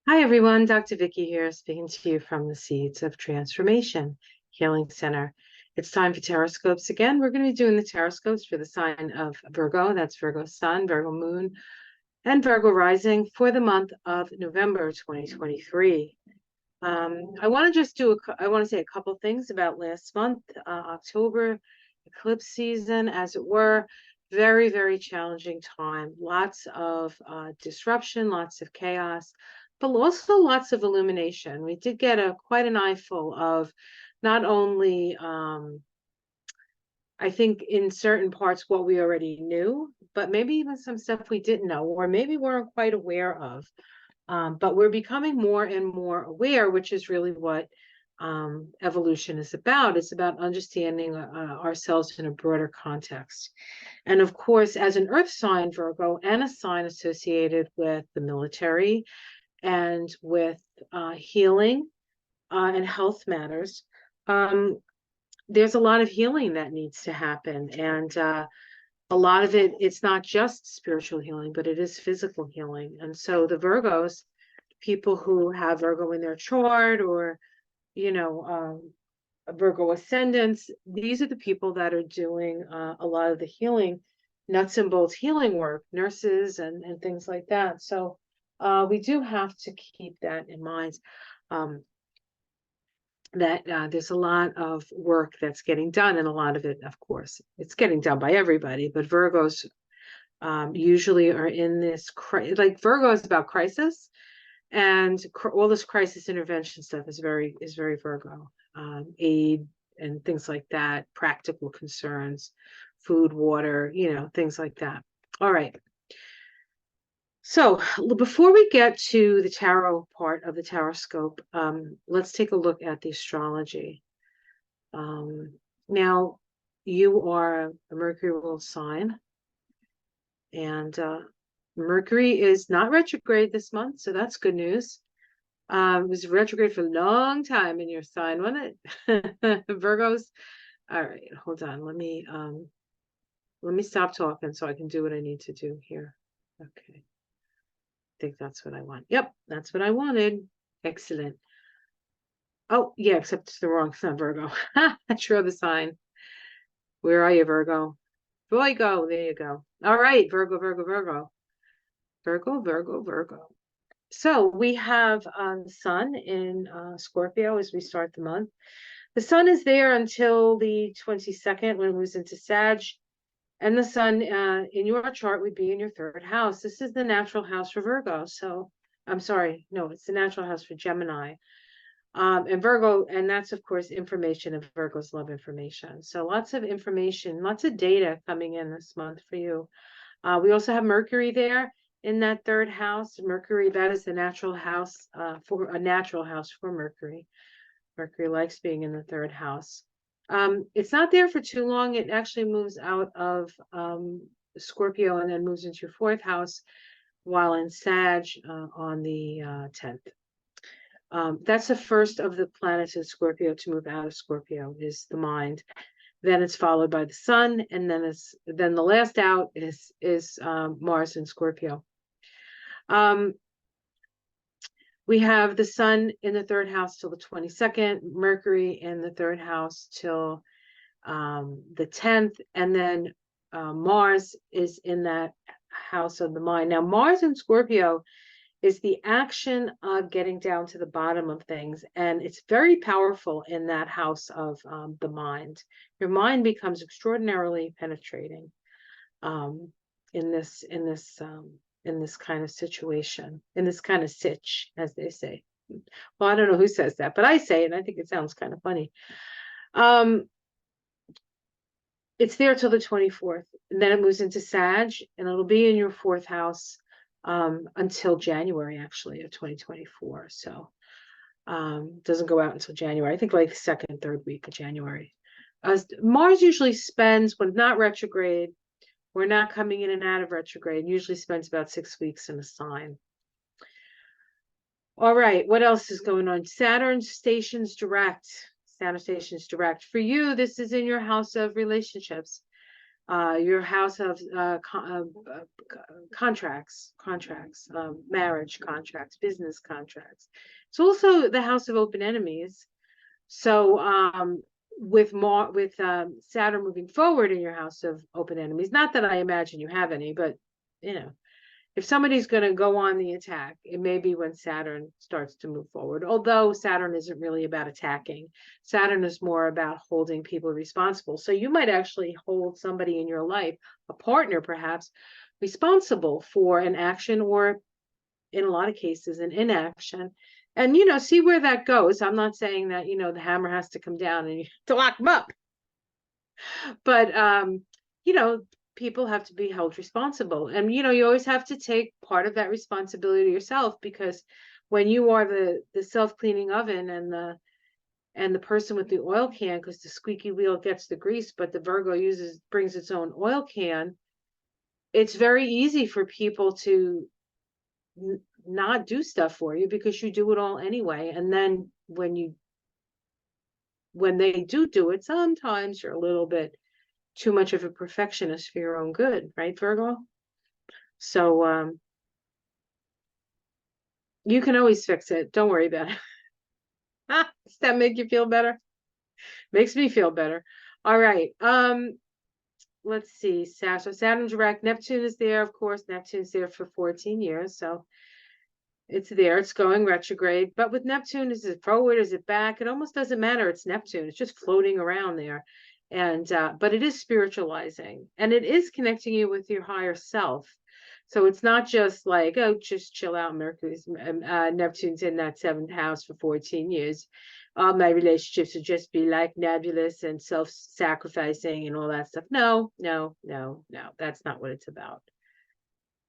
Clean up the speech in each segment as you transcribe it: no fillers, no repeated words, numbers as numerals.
Hi, everyone. Dr. Vicky here, speaking to you from the Seeds of Transformation Healing Center. It's time for Taroscopes again. We're going to be doing the Taroscopes for the sign of Virgo. That's Virgo Sun, Virgo Moon, and Virgo Rising for the month of November 2023. I want to say a couple things about last month, October, eclipse season, as it were. Very, very challenging time. Lots of disruption, lots of chaos, but also lots of illumination. We did get quite an eyeful of not only, I think, in certain parts what we already knew, but maybe even some stuff we didn't know, or maybe weren't quite aware of. But we're becoming more and more aware, which is really what evolution is about. It's about understanding ourselves in a broader context. And of course, as an earth sign, Virgo, and a sign associated with the military and with healing and health matters, there's a lot of healing that needs to happen. And a lot of it's not just spiritual healing, but it is physical healing. And so the Virgos, people who have Virgo in their chart, or, Virgo ascendants, these are the people that are doing a lot of the healing, nuts and bolts healing work, nurses and things like that. So we do have to keep that in mind. That there's a lot of work that's getting done, and a lot of it, of course, it's getting done by everybody, but Virgos usually are in this, like Virgo is about crisis, and all this crisis intervention stuff is very Virgo. Aid and things like that, practical concerns, food, water, things like that. All right. So before we get to the tarot part of the Taroscope, let's take a look at the astrology. Now, you are a Mercury ruled sign, and Mercury is not retrograde this month, so that's good news. It was retrograde for a long time in your sign, wasn't it? Virgos. All right, hold on. Let me stop talking so I can do what I need to do here. Okay. I think that's what I want. Yep, that's what I wanted. Excellent. Oh, yeah, except it's the wrong sun, Virgo. I drew the sign. Where are you, Virgo? Virgo, there you go. All right, Virgo, Virgo, Virgo. Virgo, Virgo, Virgo. So we have the sun in Scorpio as we start the month. The sun is there until the 22nd when it moves into Sag. And the sun in your chart would be in your third house. This is the natural house for Virgo. So I'm sorry, no, it's the natural house for Gemini. And Virgo, and that's of course information, and Virgos love information. So lots of information, lots of data coming in this month for you. We also have Mercury there in that third house. Mercury, that is the natural house for a natural house for Mercury. Mercury likes being in the third house. It's not there for too long. It actually moves out of Scorpio and then moves into your fourth house while in Sag on the 10th. That's the first of the planets in Scorpio to move out of Scorpio, is the mind. Then it's followed by the sun, and then the last out is Mars in Scorpio. We have the sun in the third house till the 22nd, Mercury in the third house till the 10th, and then Mars is in that house of the mind. Now, Mars in Scorpio is the action of getting down to the bottom of things, and it's very powerful in that house of the mind. Your mind becomes extraordinarily penetrating in this kind of situation, in this kind of sitch, as they say. Well, I don't know who says that, but I say it, and I think it sounds kind of funny. It's there till the 24th, and then it moves into Sag, and it'll be in your fourth house until January, actually, of 2024. So doesn't go out until January. I think like the second, third week of January. Mars usually spends, when not retrograde, we're not coming in and out of retrograde, usually spends about 6 weeks in a sign. All right, what else is going on? Saturn stations direct. Saturn stations direct. For you, this is in your house of relationships. your house of contracts, marriage contracts, business contracts. It's also the house of open enemies. So with Saturn moving forward in your house of open enemies, not that I imagine you have any, but you know, if somebody's going to go on the attack, it may be when Saturn starts to move forward. Although Saturn isn't really about attacking. Saturn is more about holding people responsible. So you might actually hold somebody in your life, a partner perhaps, responsible for an action or in a lot of cases an inaction. And, you know, see where that goes. I'm not saying that, you know, the hammer has to come down and you have to lock them up. But, you know, people have to be held responsible. And, you know, you always have to take part of that responsibility yourself, because when you are the self-cleaning oven and the person with the oil can, because the squeaky wheel gets the grease, but the Virgo brings its own oil can, it's very easy for people to not do stuff for you because you do it all anyway. And then when they do it, sometimes you're a little bit too much of a perfectionist for your own good, right, Virgo? So you can always fix it. Don't worry about it. Does that make you feel better? Makes me feel better. All right. Let's see. So Saturn direct. Neptune is there, of course. Neptune's there for 14 years. So it's there. It's going retrograde. But with Neptune, is it forward? Is it back? It almost doesn't matter. It's Neptune. It's just floating around there. And but it is spiritualizing, and it is connecting you with your higher self. So it's not just like, oh, just chill out. Neptune's in that 7th house for 14 years. All my relationships would just be like nebulous and self-sacrificing and all that stuff. No. That's not what it's about.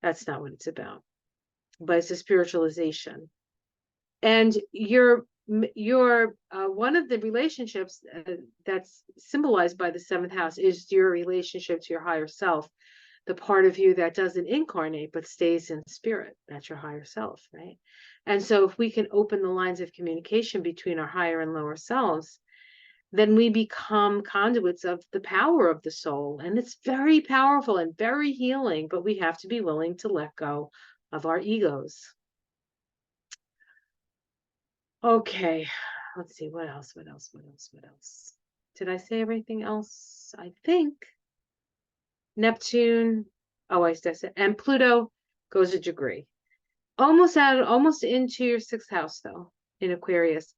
That's not what it's about. But it's a spiritualization. And you're one of the relationships that's symbolized by the 7th house is your relationship to your higher self, the part of you that doesn't incarnate but stays in spirit. That's your higher self, right? And so if we can open the lines of communication between our higher and lower selves, then we become conduits of the power of the soul. And it's very powerful and very healing, but we have to be willing to let go of our egos. Okay, let's see, what else? Did I say everything else? I think Neptune, oh, I said, and Pluto goes a degree. Almost into your 6th house, though, in Aquarius.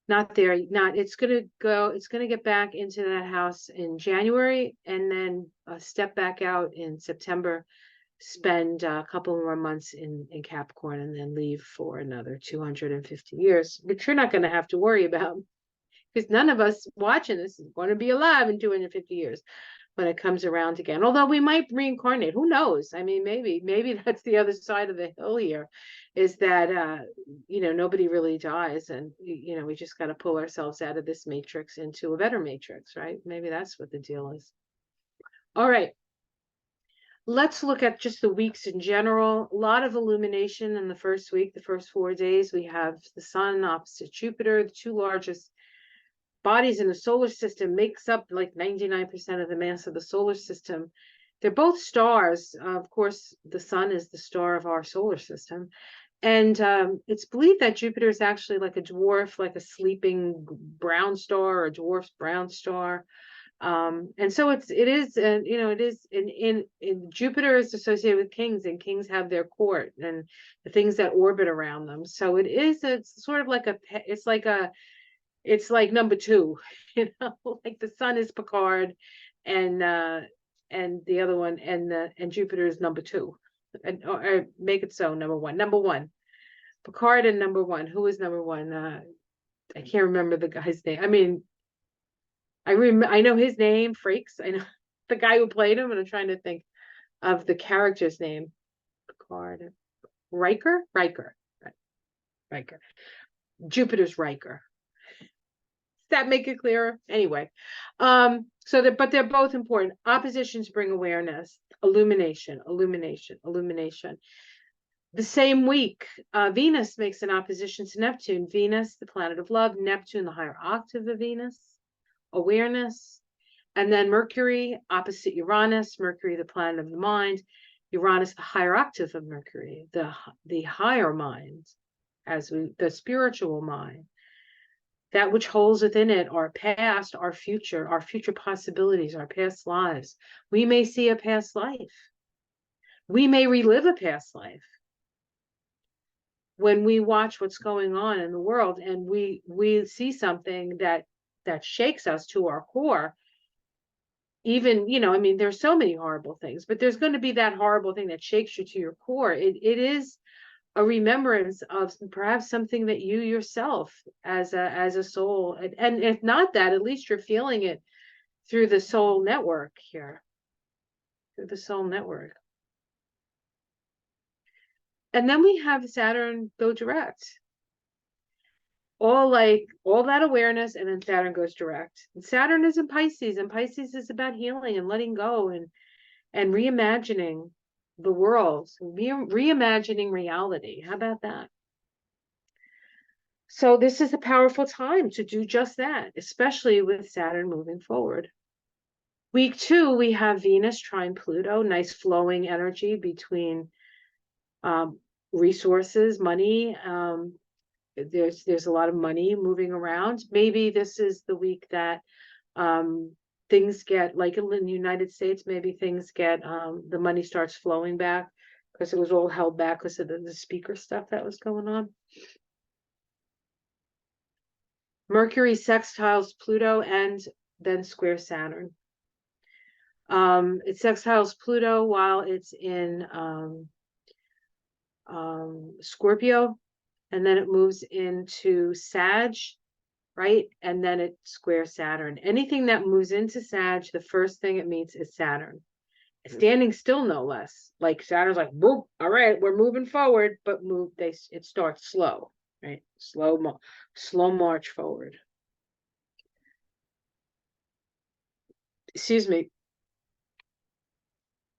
Not there, it's gonna get back into that house in January, and then step back out in September, spend a couple more months in Capricorn, and then leave for another 250 years, which you're not going to have to worry about, because none of us watching this is going to be alive in 250 years when it comes around again. Although we might reincarnate, who knows? I mean, maybe that's the other side of the hill here, is that you know, nobody really dies, and you know, we just got to pull ourselves out of this matrix into a better matrix, right? Maybe that's what the deal is. All right. Let's look at just the weeks in general. A lot of illumination in the first week, the first 4 days. We have the sun opposite Jupiter, the 2 largest bodies in the solar system, makes up like 99% of the mass of the solar system. They're both stars. Of course, the sun is the star of our solar system. And it's believed that Jupiter is actually like a dwarf, like a sleeping brown star, or a dwarf brown star. And so it is you know, it is in Jupiter is associated with kings, and kings have their court and the things that orbit around them. So it's sort of like it's like number 2, you know, like the sun is Picard, and the other one, and Jupiter is number 2, or make it so, number one, Picard, and number 1. Who is number 1? I can't remember the guy's name. I mean, I know his name, Frakes. I know the guy who played him, and I'm trying to think of the character's name. Picard. Riker. Jupiter's Riker. Does that make it clearer? Anyway, but they're both important. Oppositions bring awareness, illumination. The same week, Venus makes an opposition to Neptune. Venus, the planet of love, Neptune, the higher octave of Venus. Awareness. And then Mercury opposite Uranus, Mercury, the planet of the mind, Uranus, the higher octave of Mercury, the higher mind, the spiritual mind, that which holds within it our past, our future possibilities, our past lives. We may see a past life. We may relive a past life when we watch what's going on in the world, and we see something that shakes us to our core. Even, I mean, there's so many horrible things, but there's going to be that horrible thing that shakes you to your core. It is a remembrance of perhaps something that you yourself as a soul, and if not that, at least you're feeling it through the soul network here, through the soul network. And then we have Saturn go direct. All that awareness, and then Saturn goes direct. And Saturn is in Pisces, and Pisces is about healing and letting go and reimagining the world, reimagining reality. How about that? So this is a powerful time to do just that, especially with Saturn moving forward. Week 2, we have Venus trine Pluto, nice flowing energy between resources, money. There's a lot of money moving around. Maybe this is the week that things get, like in the United States, maybe things get, the money starts flowing back because it was all held back because of the speaker stuff that was going on. Mercury sextiles Pluto and then square Saturn. It sextiles Pluto while it's in Scorpio, and then it moves into Sag, right? And then it squares Saturn. Anything that moves into Sag, the first thing it meets is Saturn. Standing still, no less. Like Saturn's like, boop, all right, we're moving forward, but it starts slow, right? Slow march forward. Excuse me.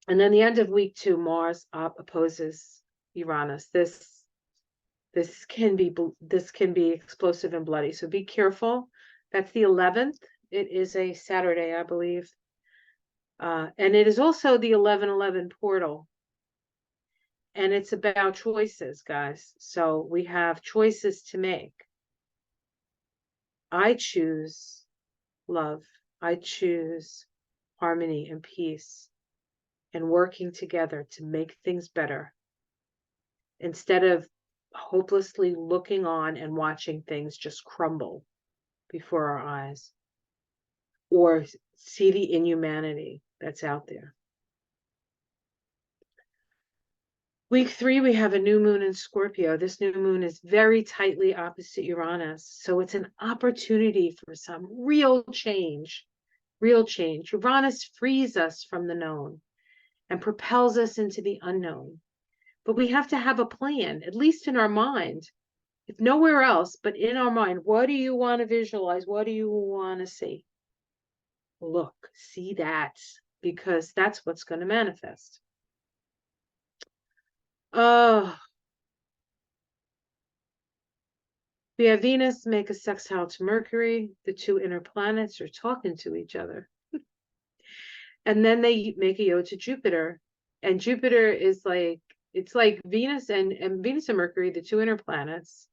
And then the end of week 2, Mars opposes Uranus. This can be explosive and bloody. So be careful. That's the 11th. It is a Saturday, I believe. And it is also the 11/11 portal. And it's about choices, guys. So we have choices to make. I choose love. I choose harmony and peace and working together to make things better, instead of hopelessly looking on and watching things just crumble before our eyes, or see the inhumanity that's out there. Week 3, we have a new moon in Scorpio. This new moon is very tightly opposite Uranus. So it's an opportunity for some real change. Uranus frees us from the known and propels us into the unknown. But we have to have a plan, at least in our mind. If nowhere else, but in our mind, what do you want to visualize? What do you want to see? Look, see that, because that's what's going to manifest. We have Venus make a sextile to Mercury. The two inner planets are talking to each other. And then they make a yo to Jupiter. And Jupiter is like, it's like Venus and Venus and Mercury, the two inner planets.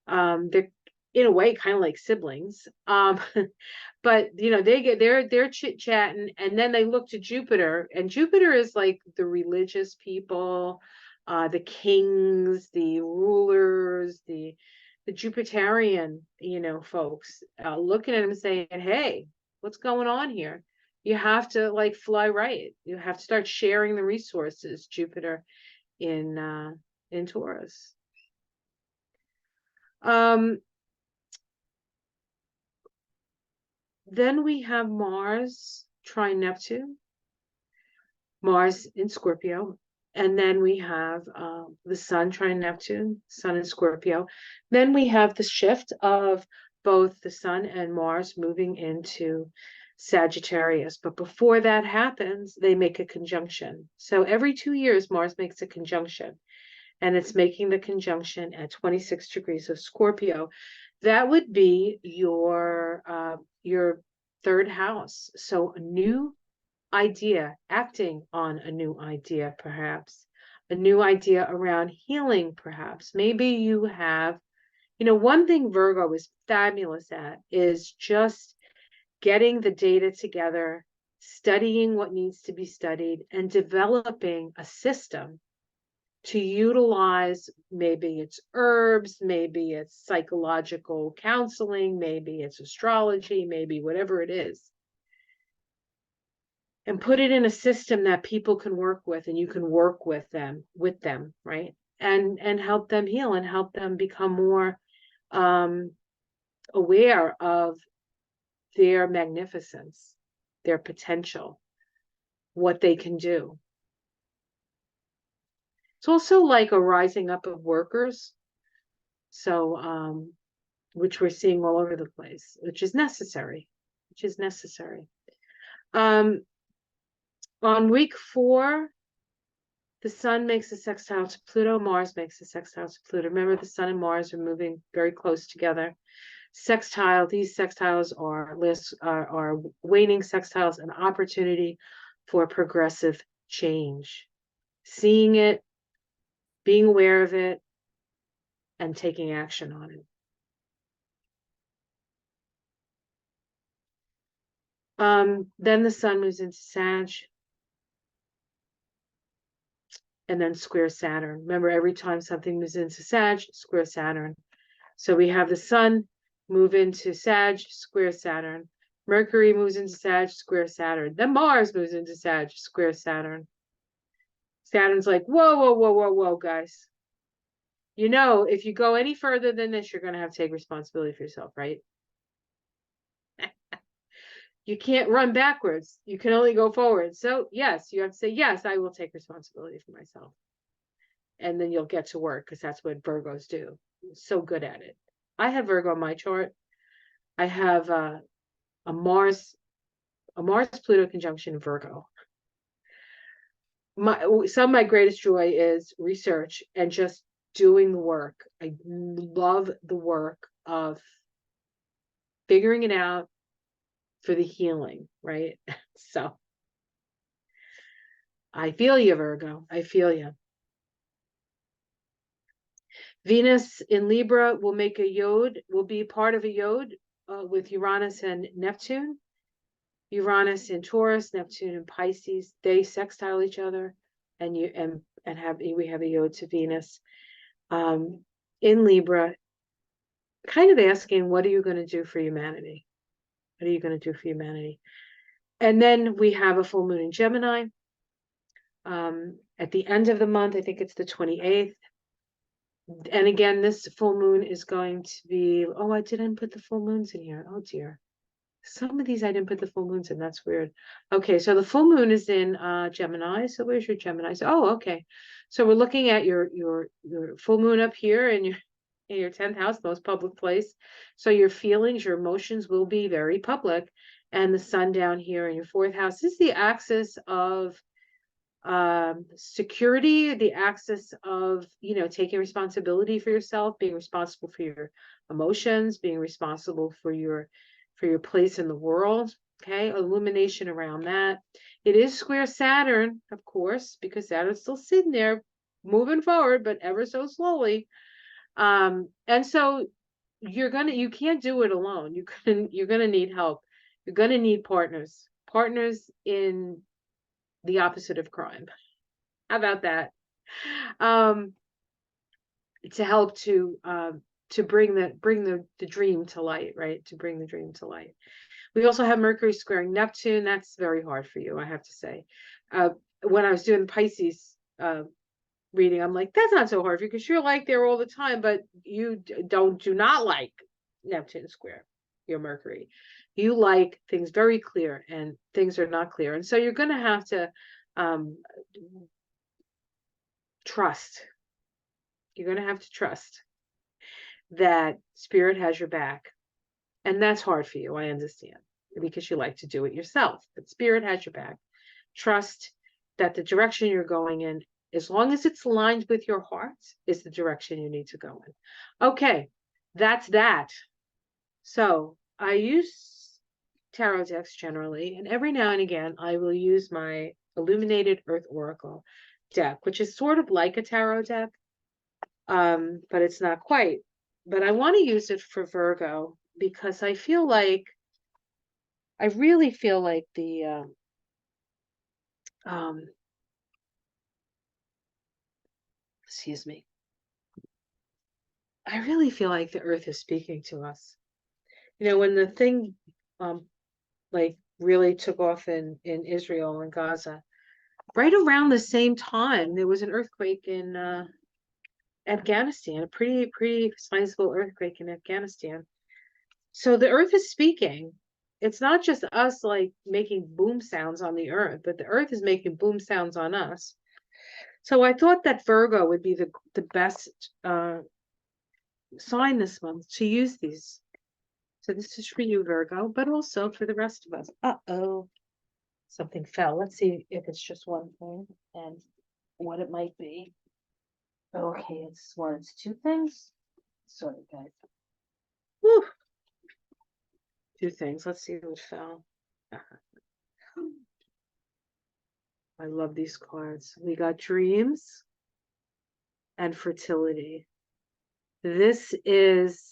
They're in a way kind of like siblings. But they're chit-chatting, and then they look to Jupiter, and Jupiter is like the religious people, the kings, the rulers, the Jupiterian, folks, looking at him and saying, hey, what's going on here? You have to like fly right. You have to start sharing the resources, Jupiter in Taurus. Then we have Mars trine Neptune, Mars in Scorpio. And then we have the Sun trine Neptune, Sun in Scorpio. Then we have the shift of both the Sun and Mars moving into Sagittarius. But before that happens, they make a conjunction. So every 2 years, Mars makes a conjunction. And it's making the conjunction at 26 degrees of Scorpio. That would be your third house. So a new idea, acting on a new idea, perhaps a new idea around healing, perhaps. Maybe you have, one thing Virgo is fabulous at is just getting the data together, studying what needs to be studied, and developing a system to utilize. Maybe it's herbs, maybe it's psychological counseling, maybe it's astrology, maybe whatever it is, and put it in a system that people can work with, and you can work with them, right? And help them heal and help them become more aware of their magnificence, their potential, what they can do. It's also like a rising up of workers. So, which we're seeing all over the place, which is necessary, On week 4, the sun makes a sextile to Pluto, Mars makes a sextile to Pluto. Remember, the sun and Mars are moving very close together. These sextiles are waning sextiles, an opportunity for progressive change. Seeing it, being aware of it, and taking action on it. Then the sun moves into Sag, and then square Saturn. Remember, every time something moves into Sag, square Saturn. So we have the sun move into Sag, square Saturn. Mercury moves into Sag, square Saturn. Then Mars moves into Sag, square Saturn. Saturn's like, whoa, whoa, whoa, whoa, whoa, guys. If you go any further than this, you're going to have to take responsibility for yourself, right? You can't run backwards. You can only go forward. So yes, you have to say, yes, I will take responsibility for myself. And then you'll get to work, because that's what Virgos do. So good at it. I have Virgo on my chart. I have a Mars Pluto conjunction in Virgo. Some of my greatest joy is research and just doing the work. I love the work of figuring it out for the healing, right? So I feel you, Virgo. I feel you. Venus in Libra will make a yod, will be part of a yod with Uranus and Neptune. Uranus in Taurus, Neptune in Pisces. They sextile each other, and we have a yod to Venus in Libra, kind of asking, what are you going to do for humanity? What are you going to do for humanity? And then we have a full moon in Gemini at the end of the month. I think it's the 28th. And again, this full moon is going to be, oh, I didn't put the full moons in here. Oh dear. Some of these I didn't put the full moons in. That's weird. Okay, so the full moon is in Gemini. So where's your Gemini? Oh, okay. So we're looking at your full moon up here in your 10th house, most public place. So your feelings, your emotions will be very public. And the sun down here in your 4th house is the axis of security, the axis of, taking responsibility for yourself, being responsible for your emotions, being responsible for your place in the world. Okay, illumination around that. It is square Saturn, of course, because Saturn's still sitting there moving forward, but ever so slowly. And so you can't do it alone. You're gonna need help. You're gonna need partners in the opposite of crime. How about that? To help to bring the dream to light, right? To bring the dream to light. We also have Mercury squaring Neptune. That's very hard for you, I have to say. When I was doing Pisces reading, I'm like, that's not so hard for you, because you're like there all the time, but you do not like Neptune square your Mercury. You like things very clear, and things are not clear. And so you're going to have to trust. You're going to have to trust that spirit has your back. And that's hard for you, I understand, because you like to do it yourself. But spirit has your back. Trust that the direction you're going in, as long as it's aligned with your heart, is the direction you need to go in. Okay, that's that. So I use tarot decks generally, and every now and again I will use my Illuminated Earth Oracle deck, which is sort of like a tarot deck, but it's not quite. But I want to use it for Virgo because I really feel like the excuse me. I really feel like the earth is speaking to us. You know, when the thing like really took off in Israel and Gaza, right around the same time there was an earthquake in Afghanistan, a pretty sizable earthquake in Afghanistan. So the earth is speaking. It's not just us like making boom sounds on the earth, but the earth is making boom sounds on us. So I thought that Virgo would be the best sign this month to use these. So this is for you, Virgo, but also for the rest of us. Uh-oh, something fell. Let's see if it's just one thing and what it might be. Okay, it's two things. Sorry, guys. Whew. Two things. Let's see what fell. I love these cards. We got dreams and fertility. This is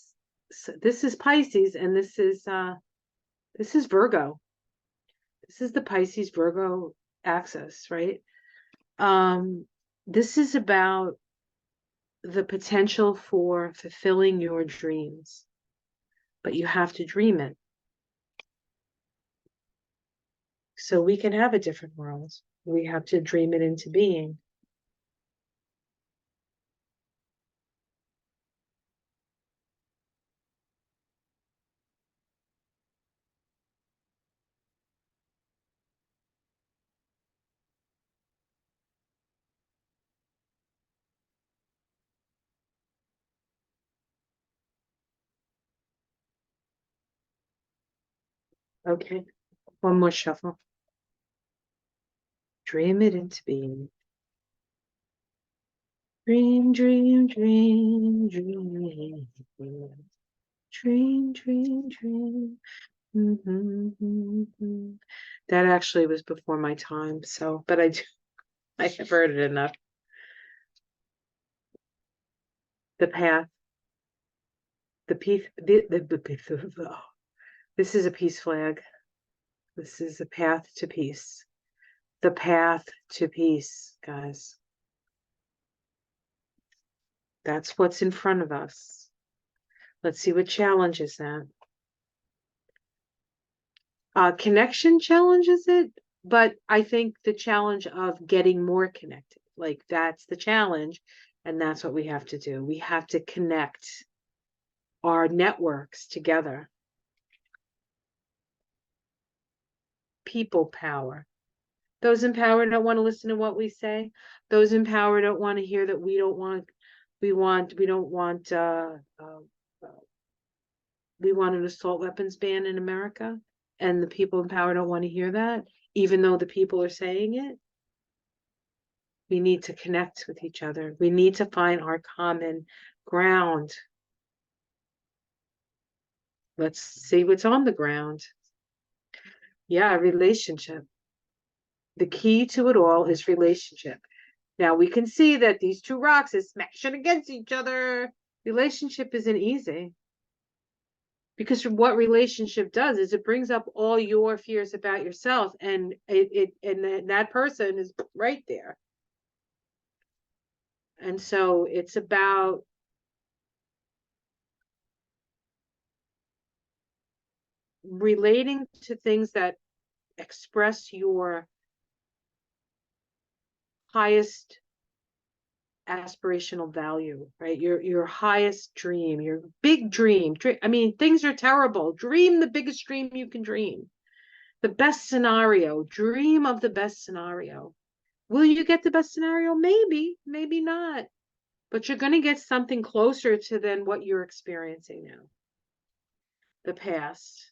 Pisces, and this is Virgo. This is the Pisces Virgo axis, right? This is about the potential for fulfilling your dreams, but you have to dream it. So we can have a different world. We have to dream it into being. Okay, one more shuffle. Dream it into being. Dream, dream, dream, dream. Dream, dream, dream. That actually was before my time, so, but I have heard it enough. The path, the peace, this is a peace flag. This is a path to peace. The path to peace, guys. That's what's in front of us. Let's see what challenges that. Connection challenges it, but I think the challenge of getting more connected, like that's the challenge, and that's what we have to do. We have to connect our networks together. People power. Those in power don't want to listen to what we say. Those in power don't want to hear that we don't want an assault weapons ban in America. And the people in power don't want to hear that, even though the people are saying it. We need to connect with each other. We need to find our common ground. Let's see what's on the ground. Yeah, relationship. The key to it all is relationship. Now we can see that these two rocks is smashing against each other. Relationship isn't easy. Because what relationship does is it brings up all your fears about yourself, and that person is right there. And so it's about relating to things that express your highest aspirational value, right? Your highest dream, your big dream. I mean, things are terrible. Dream the biggest dream you can dream. The best scenario. Dream of the best scenario. Will you get the best scenario? Maybe, maybe not. But you're going to get something closer to than what you're experiencing now. The past.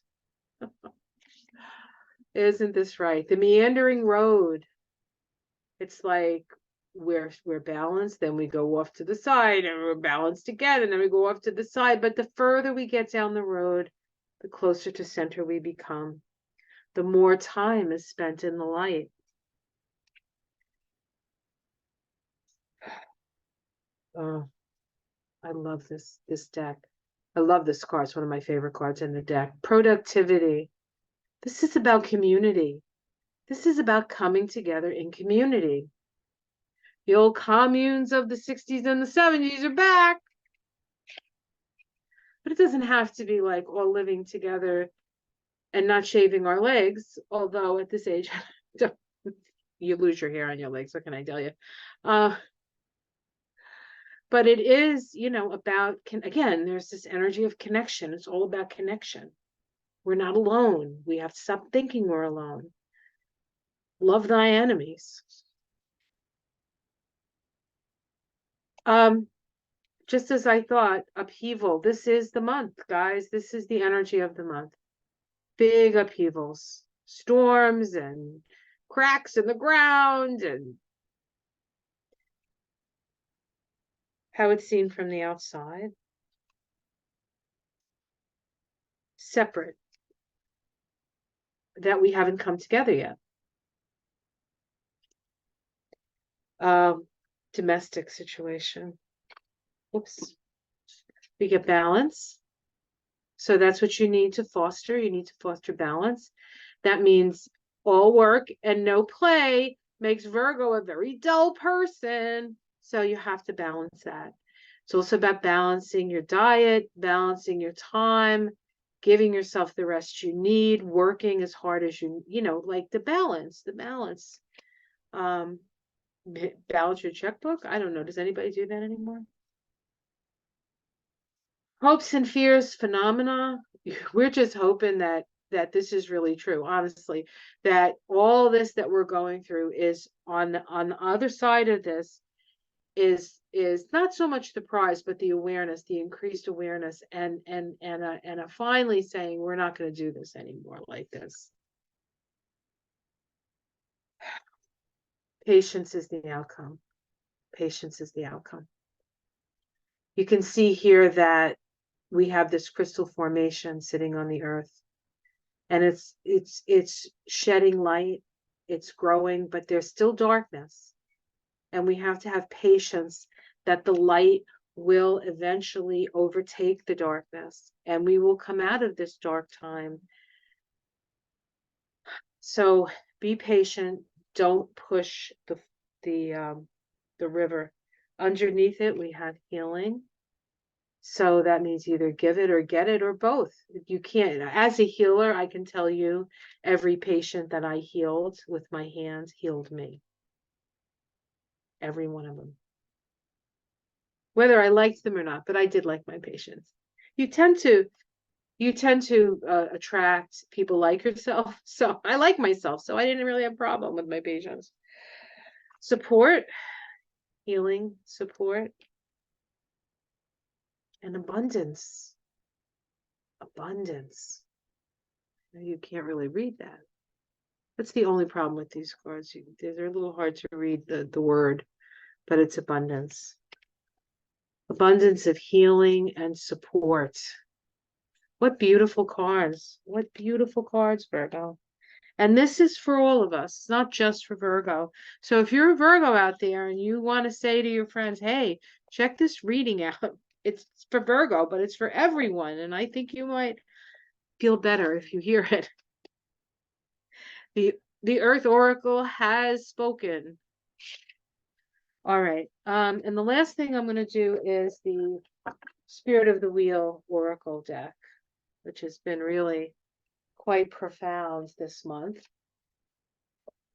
Isn't this right? The meandering road. It's like we're balanced, then we go off to the side, and we're balanced again, and then we go off to the side. But the further we get down the road, the closer to center we become. the more time is spent in the light. Oh, I love this deck. I love this card. It's one of my favorite cards in the deck. Productivity. This is about community. This is about coming together in community. The old communes of the 60s and the 70s are back. But it doesn't have to be like all living together and not shaving our legs. Although at this age, you lose your hair on your legs. What can I tell you? But it is, about, again, there's this energy of connection. It's all about connection. We're not alone. We have to stop thinking we're alone. Love thy enemies. Just as I thought, upheaval. This is the month, guys. This is the energy of the month. Big upheavals, storms and cracks in the ground, and how it's seen from the outside. Separate. That we haven't come together yet. Domestic situation. Oops. We get balance. So that's what you need to foster. You need to foster balance. That means all work and no play makes Virgo a very dull person. So you have to balance that. It's also about balancing your diet, balancing your time, giving yourself the rest you need, working as hard as like the balance. Balance your checkbook. I don't know. Does anybody do that anymore? Hopes and fears phenomena. We're just hoping that this is really true, honestly, that all this that we're going through is on the other side of this is not so much the prize, but the awareness, the increased awareness, and a finally saying we're not going to do this anymore like this. Patience is the outcome. Patience is the outcome. You can see here that we have this crystal formation sitting on the earth, and it's shedding light, it's growing, but there's still darkness, and we have to have patience that the light will eventually overtake the darkness, and we will come out of this dark time. So be patient. Don't push the river. Underneath it, we have healing. So that means either give it or get it or both. You can't, as a healer, I can tell you every patient that I healed with my hands healed me. Every one of them. Whether I liked them or not, but I did like my patients. You tend to attract people like yourself. So I like myself. So I didn't really have a problem with my patients. Support, healing, support, and abundance. Abundance. You can't really read that. That's the only problem with these cards. They're a little hard to read the word, but it's abundance. Abundance of healing and support. What beautiful cards. What beautiful cards, Virgo. And this is for all of us. It's not just for Virgo. So if you're a Virgo out there and you want to say to your friends, hey, check this reading out. It's for Virgo, but it's for everyone. And I think you might feel better if you hear it. The Earth Oracle has spoken. All right. And the last thing I'm going to do is the Spirit of the Wheel Oracle deck, which has been really quite profound this month.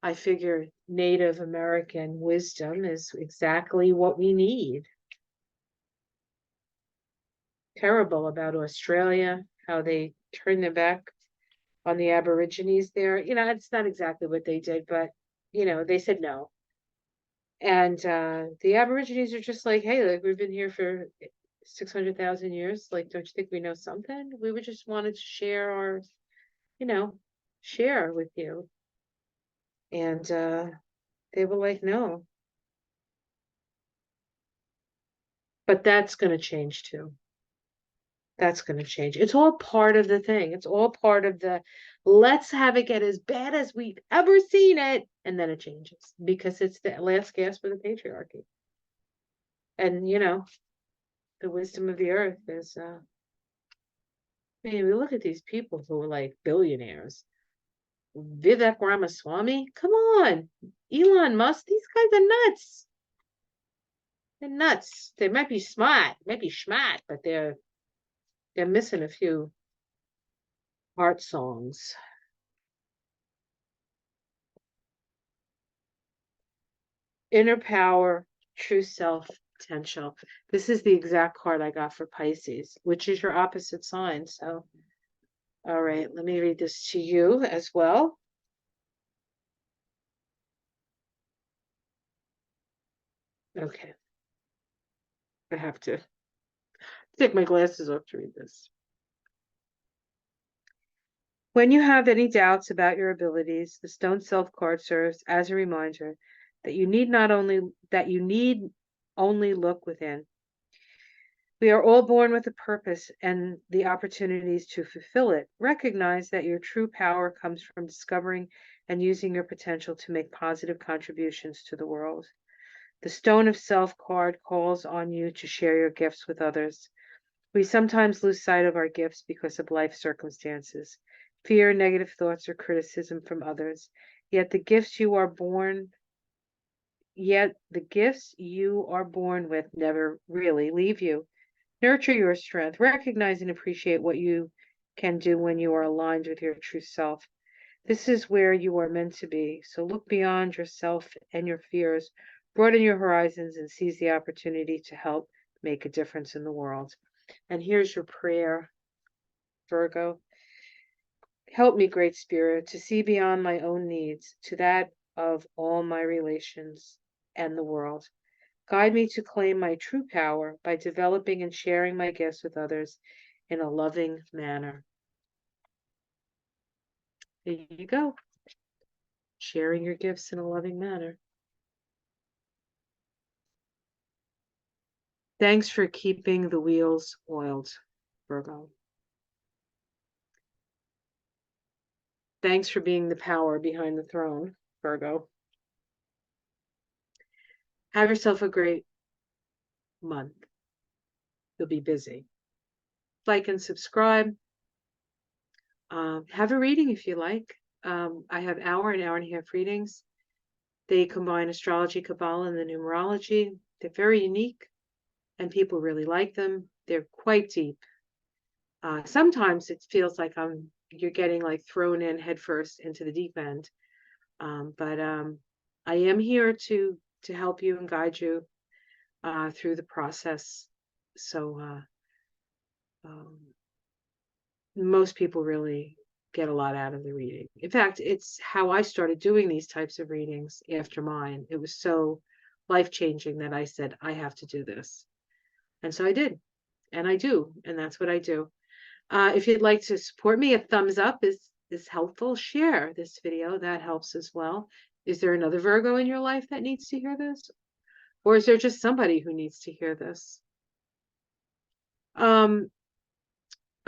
I figure Native American wisdom is exactly what we need. Terrible about Australia, how they turned their back on the Aborigines there. It's not exactly what they did, but, they said no. And the Aborigines are just like, hey, like we've been here for 600,000 years. Like, don't you think we know something? We would just wanted to share our, share with you. And they were like, no. But that's going to change too. That's going to change. It's all part of the thing. It's all part of the, let's have it get as bad as we've ever seen it. And then it changes because it's the last gasp of the patriarchy. And, you know, the wisdom of the earth is, I mean, we look at these people who are like billionaires. Vivek Ramaswamy, come on. Elon Musk, these guys are nuts. They're nuts. They might be smart, might be schmat, but they're missing a few heart songs. Inner power, true self, potential. This is the exact card I got for Pisces, which is your opposite sign. So, all right, let me read this to you as well. Okay. I have to take my glasses off to read this. When you have any doubts about your abilities, the Stone Self card serves as a reminder that you need only look within. We are all born with a purpose and the opportunities to fulfill it. Recognize that your true power comes from discovering and using your potential to make positive contributions to the world. The Stone of Self card calls on you to share your gifts with others. We sometimes lose sight of our gifts because of life circumstances, fear, negative thoughts, or criticism from others. Yet the gifts you are born with never really leave you. Nurture your strength. Recognize and appreciate what you can do when you are aligned with your true self. This is where you are meant to be. So look beyond yourself and your fears, broaden your horizons, and seize the opportunity to help make a difference in the world. And here's your prayer, Virgo. Help me, Great Spirit, to see beyond my own needs to that of all my relations and the world. Guide me to claim my true power by developing and sharing my gifts with others in a loving manner. There you go. Sharing your gifts in a loving manner. Thanks for keeping the wheels oiled, Virgo. Thanks for being the power behind the throne, Virgo. Have yourself a great month. You'll be busy. Like and subscribe. Have a reading if you like. I have hour and a half readings. They combine astrology, Kabbalah, and the numerology. They're very unique, and people really like them. They're quite deep. Sometimes it feels like you're getting like thrown in headfirst into the deep end. But I am here to help you and guide you through the process. So most people really get a lot out of the reading. In fact, it's how I started doing these types of readings after mine. It was so life-changing that I said, I have to do this. And so I did. And I do. And that's what I do. If you'd like to support me, a thumbs up is helpful. Share this video. That helps as well. Is there another Virgo in your life that needs to hear this? Or is there just somebody who needs to hear this?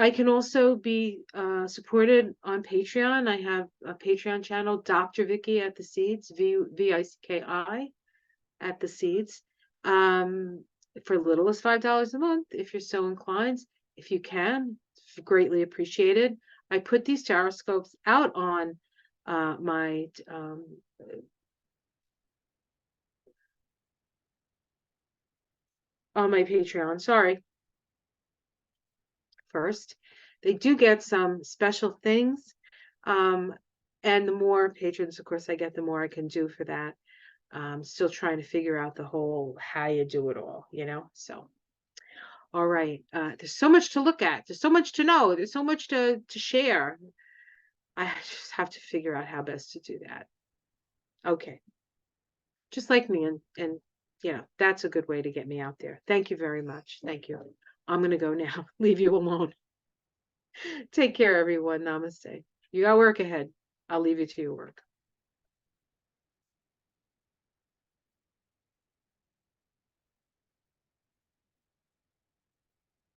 I can also be supported on Patreon. I have a Patreon channel, Dr. Vicky at the Seeds, Vicki at the Seeds, for little as $5 a month, if you're so inclined. If you can, it's greatly appreciated. I put these tarot scopes out on my Patreon. Sorry. First, they do get some special things, and the more patrons, of course, I get, the more I can do for that. Still trying to figure out the whole how you do it all, you know. So all right, there's so much to look at, there's so much to know, there's so much to share. I just have to figure out how best to do that. Okay, just like me, and you know, that's a good way to get me out there. Thank you very much. Thank you. I'm gonna go now. Leave you alone. Take care, everyone. Namaste. You got work ahead. I'll leave you to your work.